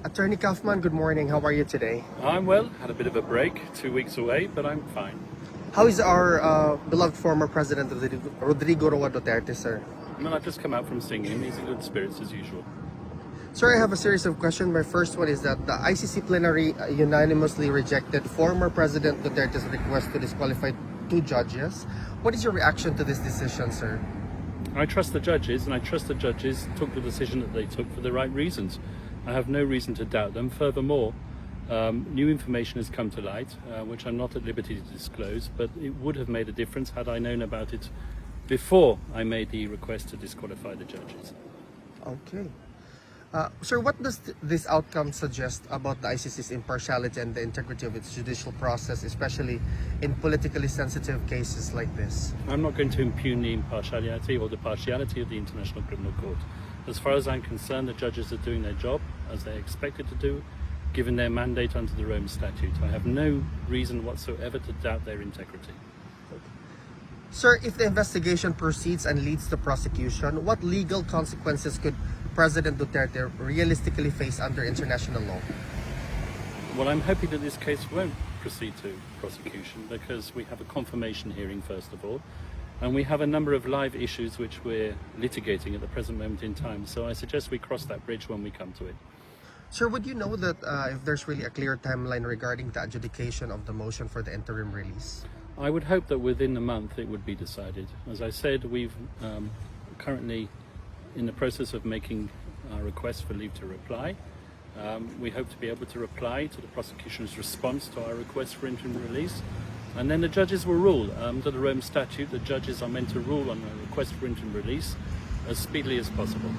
Attorney Kaufman, good morning. How are you today? I'm well, had a bit of a break, 2 weeks away, but I'm fine. How is our beloved former President Rodrigo Roa Duterte, sir? I mean, I've just come out from seeing him, he's in good spirits as usual. Sir, I have a series of questions. My first one is that the ICC plenary unanimously rejected former President Duterte's request to disqualify 2 judges. What is your reaction to this decision, sir? I trust the judges, and I trust the judges took the decision that they took for the right reasons. I have no reason to doubt them. Furthermore, new information has come to light, which I'm not at liberty to disclose, but it would have made a difference had I known about it before I made the request to disqualify the judges. Okay. Sir, what does this outcome suggest about the ICC's impartiality and the integrity of its judicial process, especially in politically sensitive cases like this? I'm not going to impugn the impartiality or the partiality of the International Criminal Court. As far as I'm concerned, the judges are doing their job as they're expected to do, given their mandate under the Rome Statute. I have no reason whatsoever to doubt their integrity. Sir, if the investigation proceeds and leads to prosecution, what legal consequences could President Duterte realistically face under international law? Well, I'm hoping that this case won't proceed to prosecution because we have a confirmation hearing, first of all, and we have a number of live issues which we're litigating at the present moment in time. So I suggest we cross that bridge when we come to it. Sir, would you know that if there's really a clear timeline regarding the adjudication of the motion for the interim release? I would hope that within a month it would be decided. As I said, we've currently in the process of making our request for leave to reply. We hope to be able to reply to the prosecution's response to our request for interim release, and then the judges will rule. Under the Rome Statute, the judges are meant to rule on a request for interim release as speedily as possible.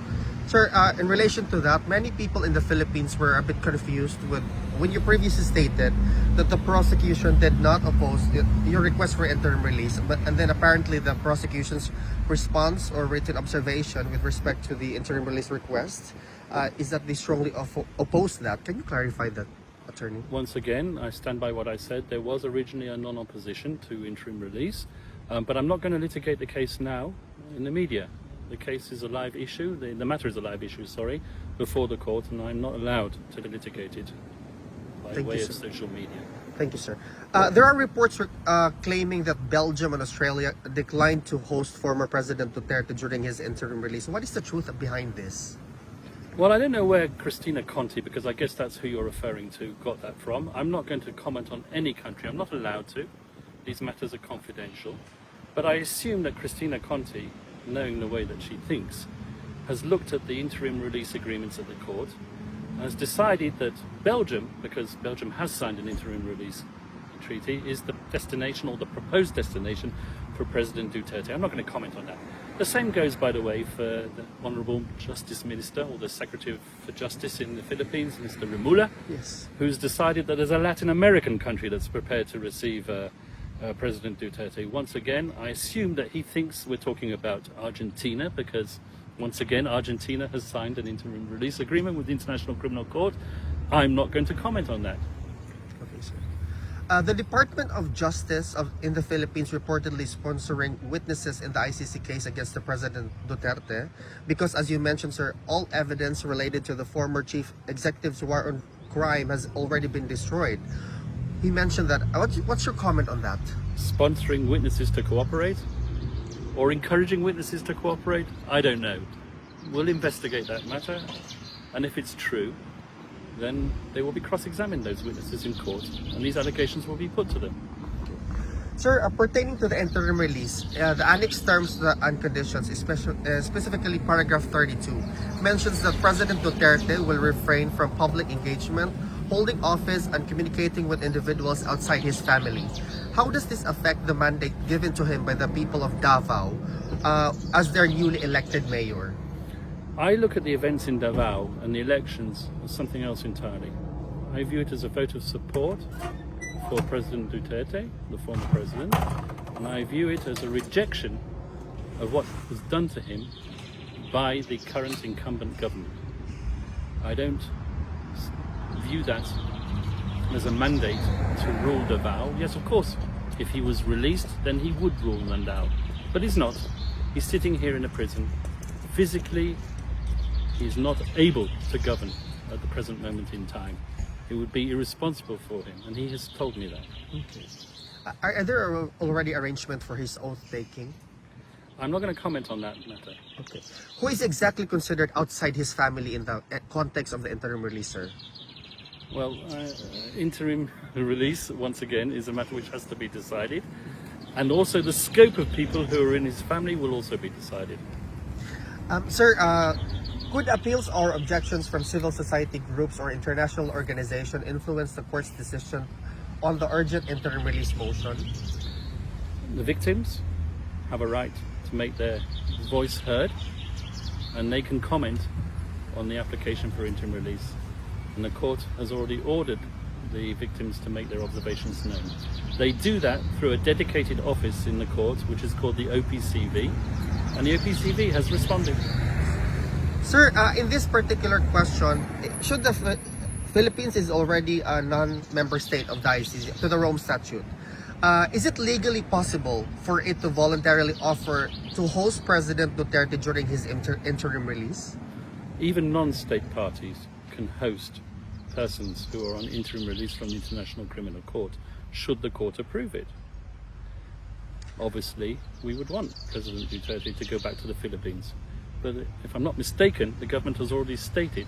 Sir, in relation to that, many people in the Philippines were a bit confused with when you previously stated that the prosecution did not oppose your request for interim release, and then apparently the prosecution's response or written observation with respect to the interim release request is that they strongly oppose that. Can you clarify that, Attorney? Once again, I stand by what I said. There was originally a non-opposition to interim release, but I'm not going to litigate the case now in the media. The case is a live issue, the matter is a live issue, before the court, and I'm not allowed to litigate it by way of social media. Thank you, sir. There are reports claiming that Belgium and Australia declined to host former President Duterte during his interim release. What is the truth behind this? Well, I don't know where Cristina Conti, because I guess that's who you're referring to, got that from. I'm not going to comment on any country. I'm not allowed to. These matters are confidential. But I assume that Cristina Conti, knowing the way that she thinks, has looked at the interim release agreements at the court and has decided that Belgium, because Belgium has signed an interim release treaty, is the destination or the proposed destination for President Duterte. I'm not going to comment on that. The same goes, by the way, for the Honourable Justice Minister or the Secretary for Justice in the Philippines, Mr. Remulla, Yes. who's decided that there's a Latin American country that's prepared to receive President Duterte. Once again, I assume that he thinks we're talking about Argentina because, once again, Argentina has signed an interim release agreement with the International Criminal Court. I'm not going to comment on that. Okay, sir. The Department of Justice in the Philippines reportedly sponsoring witnesses in the ICC case against the President Duterte because, as you mentioned, sir, all evidence related to the former chief executive's war on crime has already been destroyed. He mentioned that. What's your comment on that? Sponsoring witnesses to cooperate or encouraging witnesses to cooperate? I don't know. We'll investigate that matter, and if it's true, then they will be cross-examined, those witnesses, in court, and these allegations will be put to them. Sir, pertaining to the interim release, the annex terms and conditions, specifically paragraph 32, mentions that President Duterte will refrain from public engagement, holding office, and communicating with individuals outside his family. How does this affect the mandate given to him by the people of Davao as their newly elected mayor? I look at the events in Davao and the elections as something else entirely. I view it as a vote of support for President Duterte, the former president, and I view it as a rejection of what was done to him by the current incumbent government. I don't view that as a mandate to rule Davao. Yes, of course, if he was released, then he would rule Davao, but he's not. He's sitting here in a prison. Physically, he's not able to govern at the present moment in time. It would be irresponsible for him, and he has told me that. Okay. Are there already arrangement for his oath taking? I'm not going to comment on that matter. Okay. Who is exactly considered outside his family in the context of the interim release, sir? Well, interim release, once again, is a matter which has to be decided. And also the scope of people who are in his family will also be decided. Sir, could appeals or objections from civil society groups or international organizations influence the court's decision on the urgent interim release motion? The victims have a right to make their voice heard, and they can comment on the application for interim release. And the court has already ordered the victims to make their observations known. They do that through a dedicated office in the court, which is called the OPCV, and the OPCV has responded. Sir, in this particular question, should the Philippines is already a non-member state of the ICC, to the Rome Statute, is it legally possible for it to voluntarily offer to host President Duterte during his interim release? Even non-state parties can host persons who are on interim release from the International Criminal Court, should the court approve it. Obviously, we would want President Duterte to go back to the Philippines. But if I'm not mistaken, the government has already stated,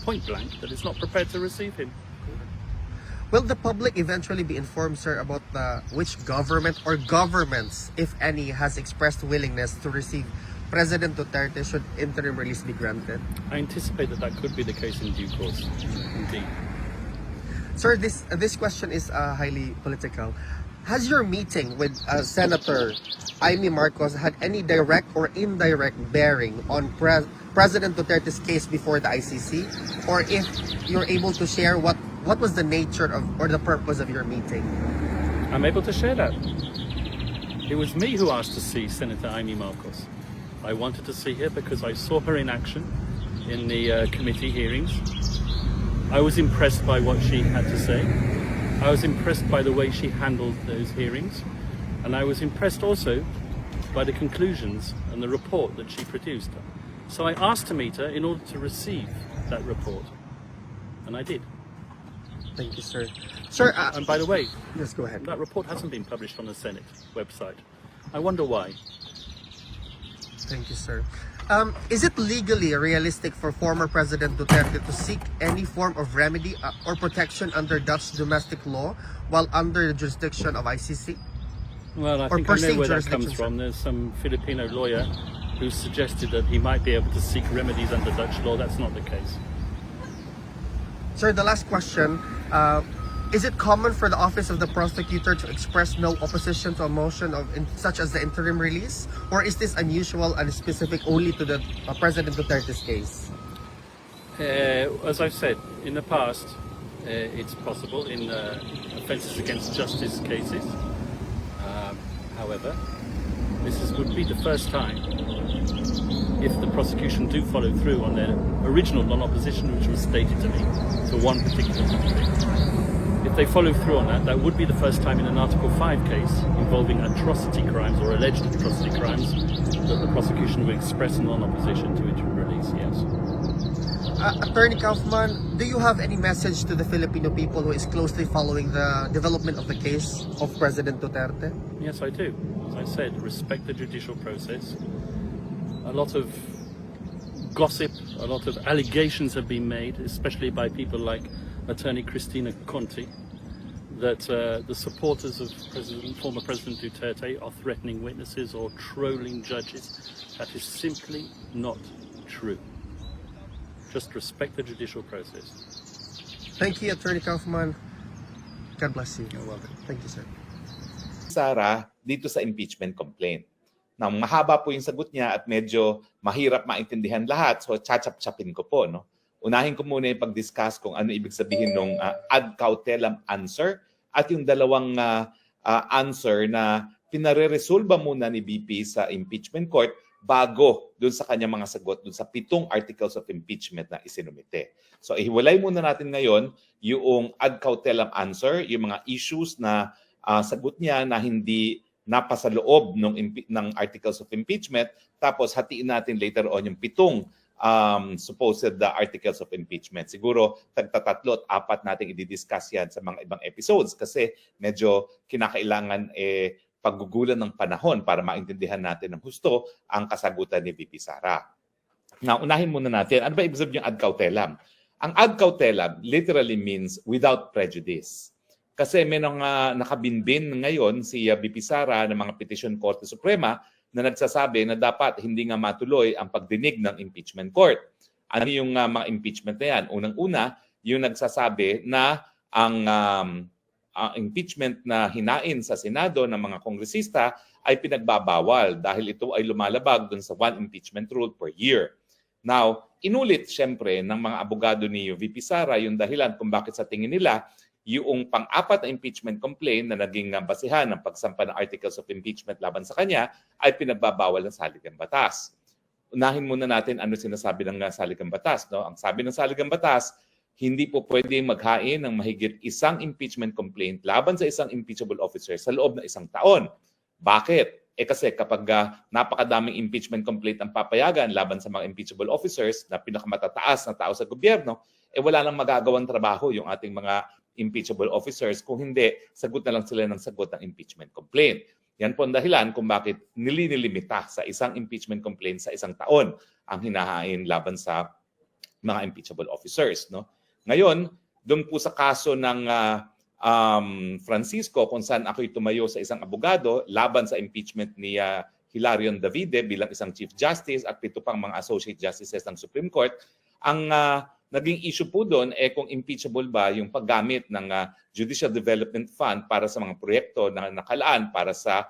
point blank, that it's not prepared to receive him. Will the public eventually be informed, sir, about which government or governments, if any, has expressed willingness to receive President Duterte should interim release be granted? I anticipate that that could be the case in due course, indeed. Sir, this question is highly political. Has your meeting with Senator Amy Marcos had any direct or indirect bearing on President Duterte's case before the ICC? Or if you're able to share what was the nature of or the purpose of your meeting? I'm able to share that. It was me who asked to see Senator Amy Marcos. I wanted to see her because I saw her in action in the committee hearings. I was impressed by what she had to say. I was impressed by the way she handled those hearings. And I was impressed also by the conclusions and the report that she produced. So I asked to meet her in order to receive that report. And I did. Thank you, sir. Sir, And by the way, yes, go ahead. that report hasn't been published on the Senate website. I wonder why. Thank you, sir. Is it legally realistic for former President Duterte to seek any form of remedy or protection under Dutch domestic law while under the jurisdiction of ICC? Well, I Or think I know perceived where that comes jurisdiction, from. There's some Filipino lawyer who suggested that he might be able to seek remedies under Dutch law. That's not the case. Sir, the last question. Is it common for the Office of the Prosecutor to express no opposition to a motion such as the interim release? Or is this unusual and specific only to the President Duterte's case? As I've said, in the past, it's possible in offences against justice cases. However, would be the first time if the prosecution do follow through on their original non-opposition, which was stated to me for one particular topic. If they follow through on that, that would be the first time in an Article 5 case involving atrocity crimes or alleged atrocity crimes that the prosecution would express non-opposition to its release, yes. Attorney Kaufman, do you have any message to the Filipino people who is closely following the development of the case of President Duterte? Yes, I do. As I said, respect the judicial process. A lot of gossip, a lot of allegations have been made, especially by people like Attorney Cristina Conti, that the supporters of former President Duterte are threatening witnesses or trolling judges. That is simply not true. Just respect the judicial process. Thank you, Attorney Kaufman. God bless you. You're welcome. Thank you, sir. Sara, dito sa impeachment complaint. Now, mahaba po yung sagot niya at medyo mahirap maintindihan lahat, so chachap-chapin ko po. No? Unahin ko muna yung pag-discuss kung ano ibig sabihin ng ad cautelam answer at yung dalawang answer na pinare-resolba muna ni BP sa impeachment court bago dun sa kanyang mga sagot dun sa 7 articles of impeachment na isinumite. So ihiwalay muna natin ngayon yung ad cautelam answer, yung mga issues na sagot niya na hindi napasa loob ng articles of impeachment, tapos hatiin natin later on yung 7 supposed articles of impeachment. Siguro tagtatatlo at apat nating i-discuss yan sa mga ibang episodes kasi medyo kinakailangan paggugulan ng panahon para maintindihan natin ng husto ang kasagutan ni VP Sara. Now, unahin muna natin, ano ba ibig sabihin yung ad cautelam? Ang ad cautelam literally means without prejudice. Kasi may nakabinbin ngayon si VP Sara ng mga petition Korte Suprema na nagsasabi na dapat hindi nga matuloy ang pagdinig ng impeachment court. Ano yung mga impeachment na yan? Unang-una, yung nagsasabi na ang impeachment na hinain sa Senado ng mga kongresista ay pinagbabawal dahil ito ay lumalabag dun sa one impeachment rule per year. Now, inulit siyempre ng mga abogado ni VP Sara yung dahilan kung bakit sa tingin nila yung pang-apat na impeachment complaint na naging basihan ng pagsampa ng articles of impeachment laban sa kanya ay pinagbabawal ng saligang batas. Unahin muna natin ano sinasabi ng saligang batas. No? Ang sabi ng saligang batas, hindi po pwedeng maghain ng mahigit isang impeachment complaint laban sa isang impeachable officer sa loob ng isang taon. Bakit? Kasi kapag napakadaming impeachment complaint ang papayagan laban sa mga impeachable officers na pinakamatataas na tao sa gobyerno, wala nang magagawang trabaho yung ating mga impeachable officers. Kung hindi, sagot na lang sila ng sagot ng impeachment complaint. Yan po ang dahilan kung bakit nililimita sa isang impeachment complaint sa isang taon ang hinahain laban sa mga impeachable officers. No? Ngayon, doon po sa kaso ng Francisco, kung saan ako'y tumayo sa isang abogado laban sa impeachment ni Hilarion Davide bilang isang Chief Justice at 7 pang mga Associate Justices ng Supreme Court, ang naging issue po doon kung impeachable ba yung paggamit ng Judicial Development Fund para sa mga proyekto na nakalaan para sa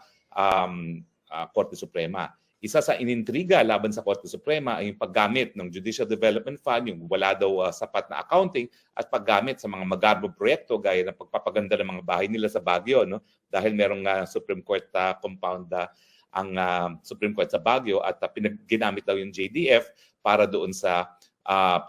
Korte Suprema. Isa sa inintriga laban sa Korte Suprema ay yung paggamit ng Judicial Development Fund, yung wala daw sapat na accounting at paggamit sa mga magarbong proyekto gaya ng pagpapaganda ng mga bahay nila sa Baguio, no? Dahil merong Supreme Court compound ang Supreme Court sa Baguio at ginamit daw yung JDF para doon sa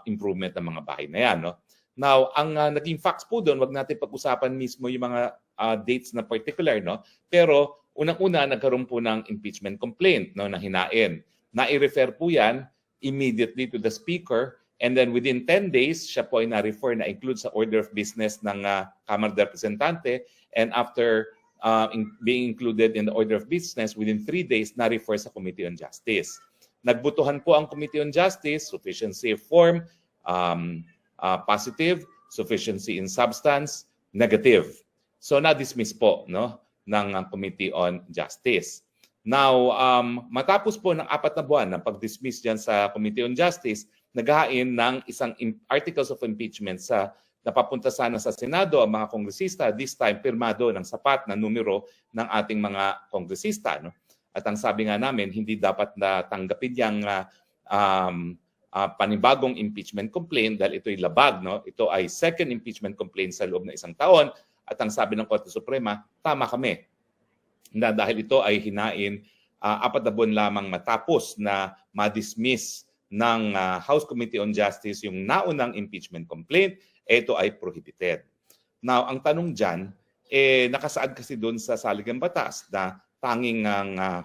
improvement ng mga bahay na yan. No? Now, ang naging facts po doon, wag natin pag-usapan mismo yung mga dates na particular, no? Pero unang-una, nagkaroon po ng impeachment complaint, no, na hinain. Na-i-refer po yan immediately to the Speaker and then within 10 days, siya po ay na-refer na include sa order of business ng Kamara de Representante and after being included in the order of business, within 3 days, na-refer sa Committee on Justice. Nagbutuhan po ang Committee on Justice, sufficiency of form, positive, sufficiency in substance, negative. So na-dismiss po, no, ng Committee on Justice. Now, matapos po ng 4 na buwan ng pag-dismiss dyan sa Committee on Justice, naghain ng isang articles of impeachment sa napapunta sana sa Senado ang mga kongresista, this time pirmado ng sapat na numero ng ating mga kongresista. No? At ang sabi nga namin, hindi dapat na tanggapin yung panibagong impeachment complaint dahil ito'y labag. No? Ito ay second impeachment complaint sa loob ng isang taon. At ang sabi ng Korte Suprema, tama kami. Na dahil ito ay hinain 4 na buwan lamang matapos na ma-dismiss ng House Committee on Justice yung naunang impeachment complaint, ito ay prohibited. Now, ang tanong dyan, nakasaad kasi doon sa saligang batas na tanging ang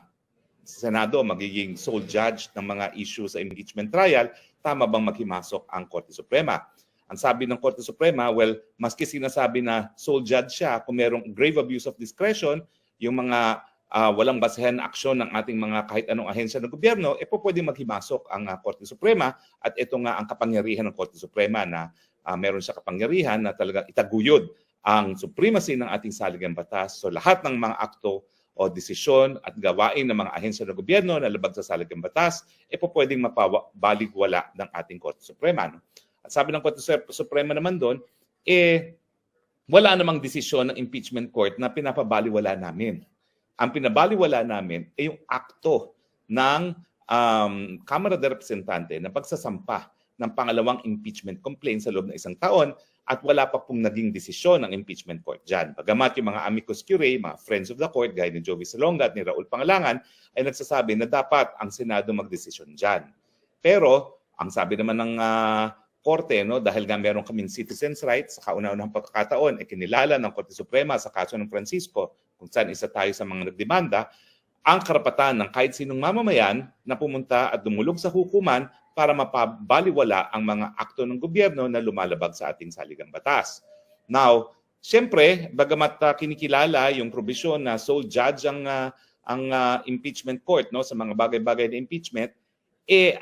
Senado magiging sole judge ng mga issue sa impeachment trial, tama bang maghimasok ang Korte Suprema? Ang sabi ng Korte Suprema, well, maski sinasabi na sole judge siya, kung merong grave abuse of discretion, yung mga walang basehan na aksyon ng ating mga kahit anong ahensya ng gobyerno, po pwede maghimasok ang Korte Suprema at ito nga ang kapangyarihan ng Korte Suprema na meron siya kapangyarihan na talagang itaguyod ang supremacy ng ating saligang batas. So lahat ng mga akto o desisyon at gawain ng mga ahensya ng gobyerno na labag sa saligang batas, po pwedeng mapabaligwala ng ating Korte Suprema. No? At sabi ng Korte Suprema naman doon, wala namang desisyon ng impeachment court na pinapabaliwala namin. Ang pinabaliwala namin ay yung akto ng Kamara de Representante na pagsasampa ng pangalawang impeachment complaint sa loob ng isang taon at wala pa pong naging desisyon ng impeachment court dyan. Bagamat yung mga amicus curiae, mga friends of the court, gaya ni Joey Salonga at ni Raul Pangalangan, ay nagsasabi na dapat ang Senado magdesisyon dyan. Pero, ang sabi naman ng Korte, no, dahil nga meron kaming citizens' rights, sa kauna-unahang pagkakataon, kinilala ng Korte Suprema sa kaso ng Francisco, kung saan isa tayo sa mga nagdemanda, ang karapatan ng kahit sinong mamamayan na pumunta at dumulog sa hukuman para mapabaliwala ang mga akto ng gobyerno na lumalabag sa ating saligang batas. Now, siyempre, bagamat kinikilala yung probisyon na sole judge ang impeachment court, no, sa mga bagay-bagay na impeachment,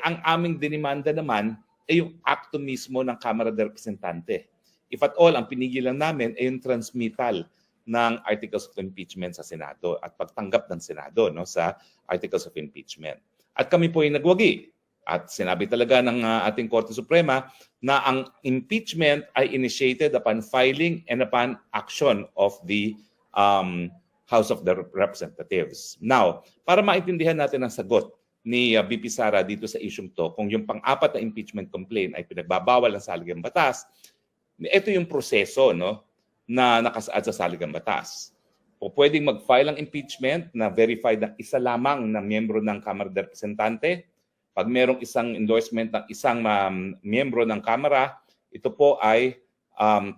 ang aming dinimanda naman ay yung akto mismo ng Kamara de Representante. If at all, ang pinigilan namin ay yung transmittal ng Articles of Impeachment sa Senado at pagtanggap ng Senado, no, sa Articles of Impeachment. At kami po ay nagwagi. At sinabi talaga ng ating Korte Suprema na ang impeachment ay initiated upon filing and upon action of the House of the Representatives. Now, para maintindihan natin ang sagot ni VP Sara dito sa isyung to, kung yung pang-apat na impeachment complaint ay pinagbabawal ng saligang batas, ito yung proseso, no, na nakasaad sa saligang batas. O pwedeng mag-file ng impeachment na verified ng isa lamang na miyembro ng Kamara de Representante. Pag merong isang endorsement ng isang miyembro ng Kamara, ito po ay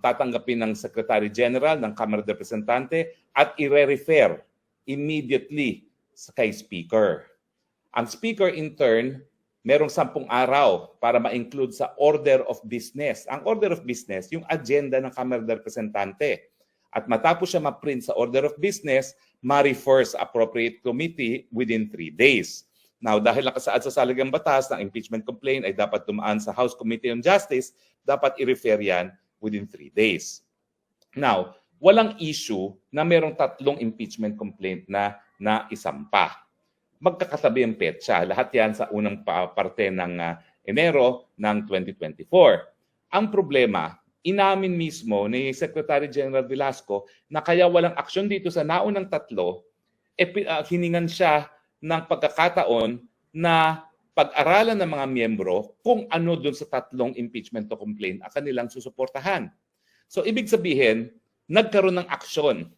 tatanggapin ng Secretary General ng Kamara de Representante at i-refer immediately kay Speaker. Ang Speaker in turn, merong 10 araw para ma-include sa order of business. Ang order of business, yung agenda ng Kamara de Representante. At matapos siya ma-print sa order of business, ma-refer sa appropriate committee within 3 days. Now, dahil nakasaad sa saligang batas ng impeachment complaint ay dapat dumaan sa House Committee on Justice, dapat i-refer yan within 3 days. Now, walang issue na merong 3 impeachment complaint na isampa. Magkakatabi ang petsa. Lahat yan sa unang parte ng Enero ng 2024. Ang problema, inamin mismo ni Secretary General Velasco na kaya walang aksyon dito sa naunang 3, hiningan siya ng pagkakataon na pag-aralan ng mga miyembro kung ano dun sa 3 impeachment to complaint ang kanilang susuportahan. So, ibig sabihin, nagkaroon ng aksyon.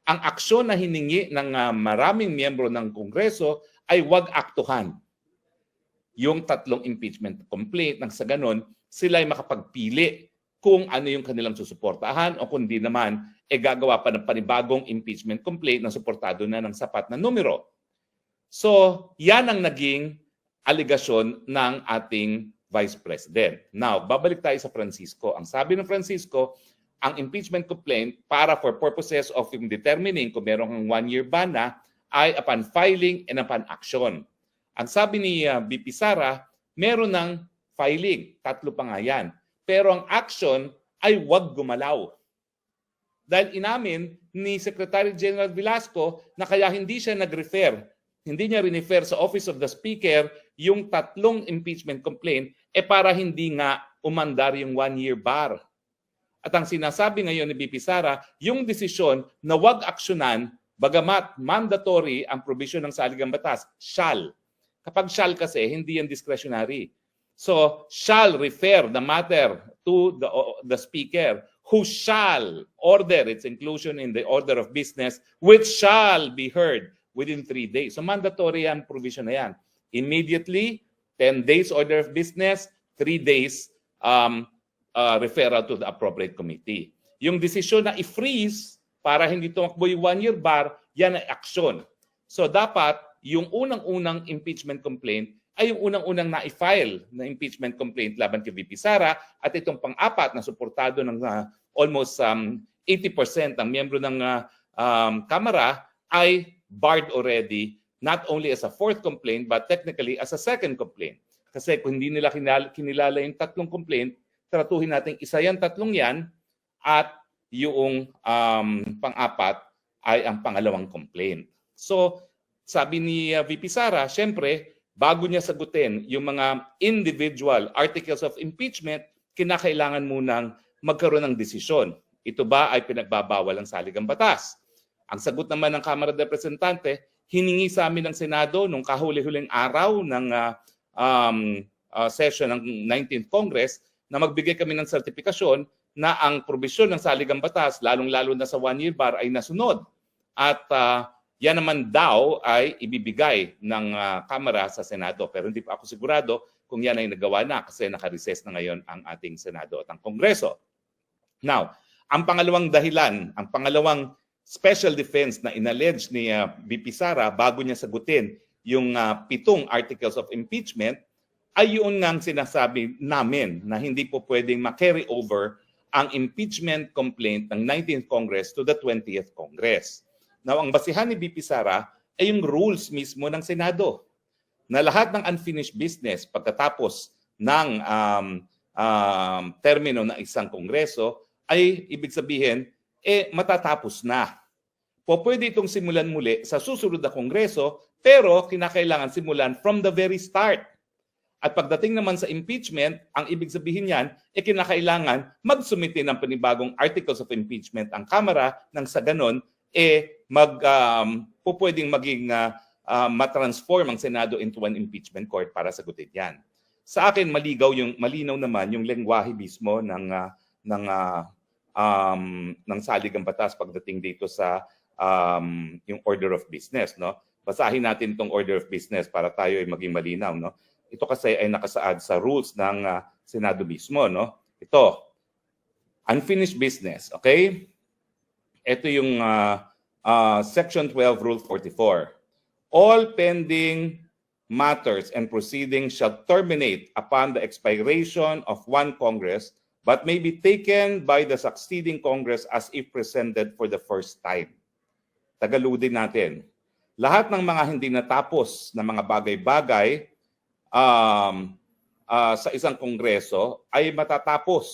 Ang aksyon na hiningi ng maraming miyembro ng Kongreso ay wag aktuhan yung 3 impeachment complaint nang sa ganon, sila ay makapagpili kung ano yung kanilang susuportahan o kung di naman, gagawa pa ng panibagong impeachment complaint na suportado na ng sapat na numero. So, yan ang naging aligasyon ng ating Vice President. Now, babalik tayo sa Francisco. Ang sabi ng Francisco, ang impeachment complaint para for purposes of determining kung merong 1-year ban na ay upon filing and upon action. Ang sabi ni VP Sara, meron ng filing. 3 pa nga yan. Pero ang action ay wag gumalaw. Dahil inamin ni Secretary General Velasco na kaya hindi siya nag-refer, hindi niya rin-refer sa Office of the Speaker yung 3 impeachment complaint para hindi nga umandar yung 1-year bar. At ang sinasabi ngayon ni VP Sara, yung desisyon na wag aksyonan, bagamat mandatory ang provision ng saligang batas, shall. Kapag shall kasi, hindi yan discretionary. So, shall refer the matter to the Speaker, who shall order its inclusion in the order of business, which shall be heard within 3 days. So, mandatory yan provision na yan. Immediately, 10 days order of business, 3 days referral to the appropriate committee. Yung desisyon na i-freeze para hindi tumakbo yung 1-year bar, yan ay aksyon. So dapat yung unang-unang impeachment complaint ay yung unang-unang na-file na impeachment complaint laban kay VP Sara at itong pang-apat na suportado ng almost 80% ng miyembro ng Kamara ay barred already, not only as a 4th complaint but technically as a 2nd complaint. Kasi kung hindi nila kinilala yung 3 complaint, tratuhin natin isa yan 3 yan at yung pang-apat ay ang pangalawang complaint. So, sabi ni VP Sara, syempre, bago niya sagutin yung mga individual articles of impeachment, kinakailangan munang magkaroon ng desisyon. Ito ba ay pinagbabawal ng saligang batas? Ang sagot naman ng Kamara de Representante, hiningi sa amin ng Senado nung kahuli-huling araw ng session ng 19th Congress na magbigay kami ng sertifikasyon na ang probisyon ng saligang batas, lalong-lalo na sa 1-year bar, ay nasunod. At yan naman daw ay ibibigay ng Kamara sa Senado. Pero hindi pa ako sigurado kung yan ay nagawa na kasi naka-recess na ngayon ang ating Senado at ang Kongreso. Now, ang pangalawang dahilan, ang pangalawang special defense na inallege ni VP Sara bago niya sagutin yung 7 articles of impeachment ay yun nga ang sinasabi namin na hindi po pwedeng ma-carry over ang impeachment complaint ng 19th Congress to the 20th Congress. Now, ang basihan ni VP Sara ay yung rules mismo ng Senado na lahat ng unfinished business pagkatapos ng termino ng isang Kongreso ay ibig sabihin, matatapos na. Pwede itong simulan muli sa susunod na Kongreso, pero kinakailangan simulan from the very start. At pagdating naman sa impeachment, ang ibig sabihin yan, kinakailangan magsumite ng panibagong articles of impeachment ang Kamara nang sa ganon, pwedeng maging matransform ang Senado into an impeachment court para sagutin yan. Sa akin, malinaw naman yung lengguwahe mismo ng saligang batas pagdating dito sa yung order of business. No? Basahin natin itong order of business para tayo ay maging malinaw. No? Ito kasi ay nakasaad sa rules ng Senado mismo. No? Ito, unfinished business. Okay? Ito yung Section 12, Rule 44. All pending matters and proceedings shall terminate upon the expiration of one Congress but may be taken by the succeeding Congress as if presented for the first time. Tagaludin natin. Lahat ng mga hindi natapos na mga bagay-bagay sa isang kongreso ay matatapos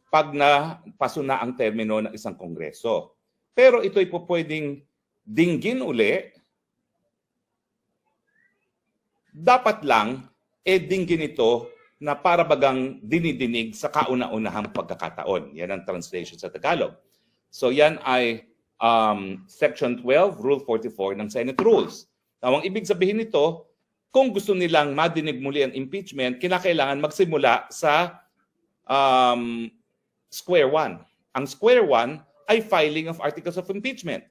pag napaso na ang termino ng isang kongreso. Pero ito'y po pwedeng dinggin uli. Dapat lang, dinggin ito na para bagang dinidinig sa kauna-unahang pagkakataon. Yan ang translation sa Tagalog. So yan ay Section 12, Rule 44 ng Senate Rules. Now, ang ibig sabihin nito, kung gusto nilang madinig muli ang impeachment, kinakailangan magsimula sa square one. Ang square one ay filing of articles of impeachment.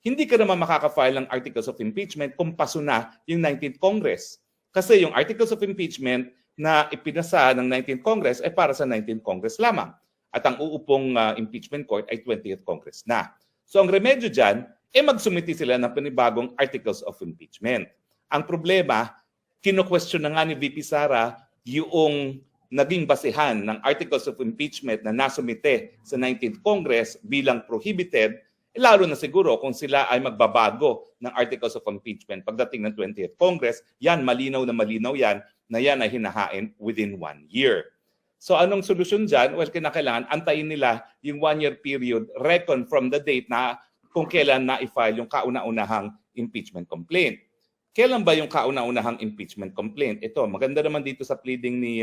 Hindi ka naman makaka-file ng articles of impeachment kung paso na yung 19th Congress. Kasi yung articles of impeachment na ipinasa ng 19th Congress ay para sa 19th Congress lamang. At ang uupong impeachment court ay 20th Congress na. So ang remedyo dyan, magsumiti sila ng panibagong articles of impeachment. Ang problema, kino-question na nga ni VP Sara yung naging basihan ng articles of impeachment na nasumite sa 19th Congress bilang prohibited, lalo na siguro kung sila ay magbabago ng articles of impeachment pagdating ng 20th Congress, yan malinaw yan na yan ay hinahain within 1 year. So anong solusyon dyan? Well, kinakailangan antayin nila yung 1-year period reckon from the date na kung kailan na-file yung kauna-unahang impeachment complaint. Kailan ba yung kauna-unahang impeachment complaint? Ito, maganda naman dito sa pleading ni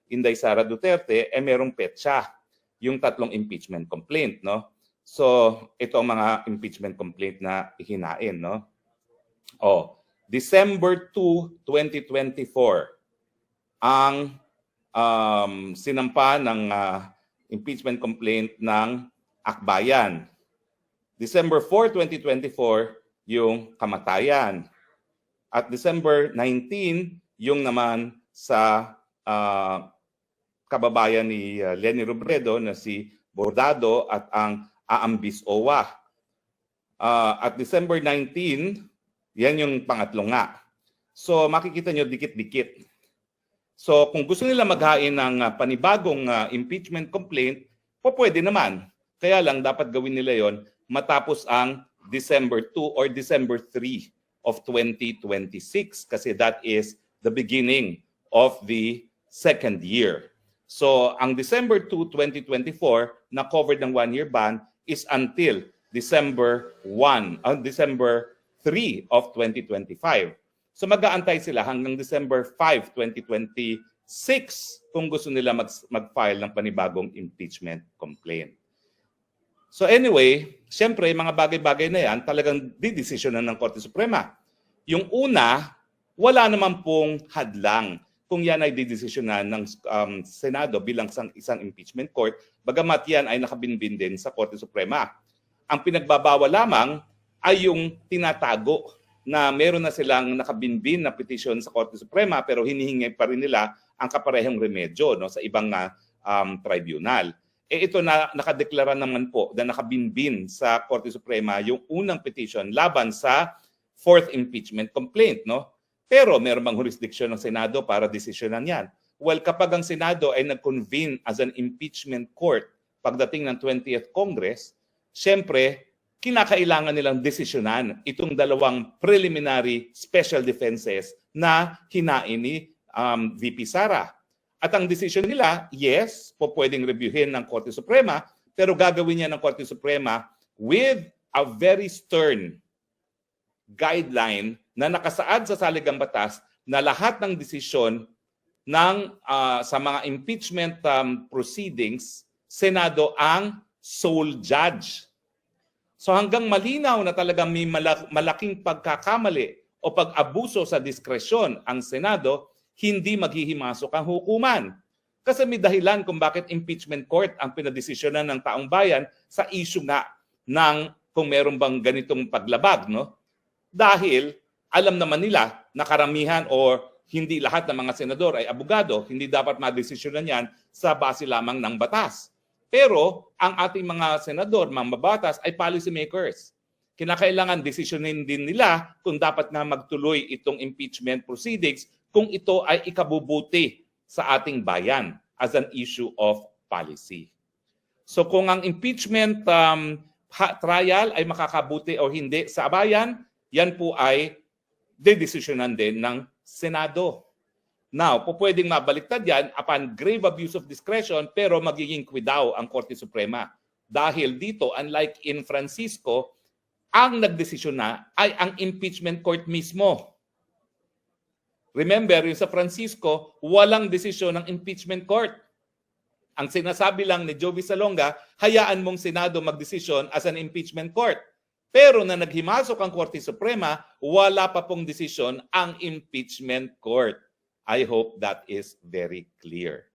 Inday Sara Duterte, merong petsa, yung 3 impeachment complaint. No? So, ito ang mga impeachment complaint na ihinain. No? December 2, 2024, ang sinampa ng impeachment complaint ng Akbayan. December 4, 2024, yung kamatayan. At December 19, yung naman sa kababayan ni Leni Robredo na si Bordado at ang Aambis Owa. At December 19, yan yung pangatlo nga. So makikita nyo dikit-dikit. So kung gusto nila maghain ng panibagong impeachment complaint, pwede naman. Kaya lang dapat gawin nila yon matapos ang December 2 or December 3 of 2026 kasi that is the beginning of the second year. So ang December 2, 2024 na covered ng 1-year ban is until December 3 of 2025. So mag-aantay sila hanggang December 5, 2026 kung gusto nila mag-file ng panibagong impeachment complaint. So anyway, siyempre mga bagay-bagay na yan talagang didesisyonan ng Korte Suprema. Yung una, wala naman pong hadlang kung yan ay didesisyonan ng Senado bilang isang impeachment court, bagamat yan ay nakabinbin din sa Korte Suprema. Ang pinagbabawal lamang ay yung tinatago na meron na silang nakabinbin na petition sa Korte Suprema pero hinihingi pa rin nila ang kaparehong remedyo sa ibang tribunal. Ito na nakadeklara naman po na nakabinbin sa Korte Suprema yung unang petition laban sa 4th impeachment complaint. No? Pero meron bang jurisdiction ng Senado para desisyonan yan? Well, kapag ang Senado ay nag-convene as an impeachment court pagdating ng 20th Congress, syempre, kinakailangan nilang desisyonan itong dalawang preliminary special defenses na hinain ni VP Sara. At ang desisyon nila, yes, po pwedeng reviewin ng Korte Suprema, pero gagawin niya ng Korte Suprema with a very stern guideline na nakasaad sa saligang batas na lahat ng desisyon ng sa mga impeachment proceedings, Senado ang sole judge. So hanggang malinaw na talagang may malaking pagkakamali o pag-abuso sa diskresyon ang Senado, hindi maghihimasok ang hukuman. Kasi may dahilan kung bakit impeachment court ang pinadesisyonan ng taong bayan sa issue nga ng kung meron bang ganitong paglabag, no? Dahil alam naman nila na karamihan o hindi lahat ng mga senador ay abogado, hindi dapat madesisyonan yan sa base lamang ng batas. Pero ang ating mga senador, mga babatas ay policy makers. Kinakailangan desisyonin din nila kung dapat nga magtuloy itong impeachment proceedings kung ito ay ikabubuti sa ating bayan as an issue of policy. So kung ang impeachment trial ay makakabuti o hindi sa bayan, yan po ay dedesisyonan din ng Senado. Now, pwedeng mabaliktad yan upon grave abuse of discretion pero magiging kwidaw ang Korte Suprema. Dahil dito, unlike in Francisco, ang nagdesisyon na ay ang impeachment court mismo. Remember, yung sa Francisco, walang desisyon ng impeachment court. Ang sinasabi lang ni Jovi Salonga, hayaan mong Senado magdesisyon as an impeachment court. Pero na naghimasok ang Korte Suprema, wala pa pong desisyon ang impeachment court. I hope that is very clear.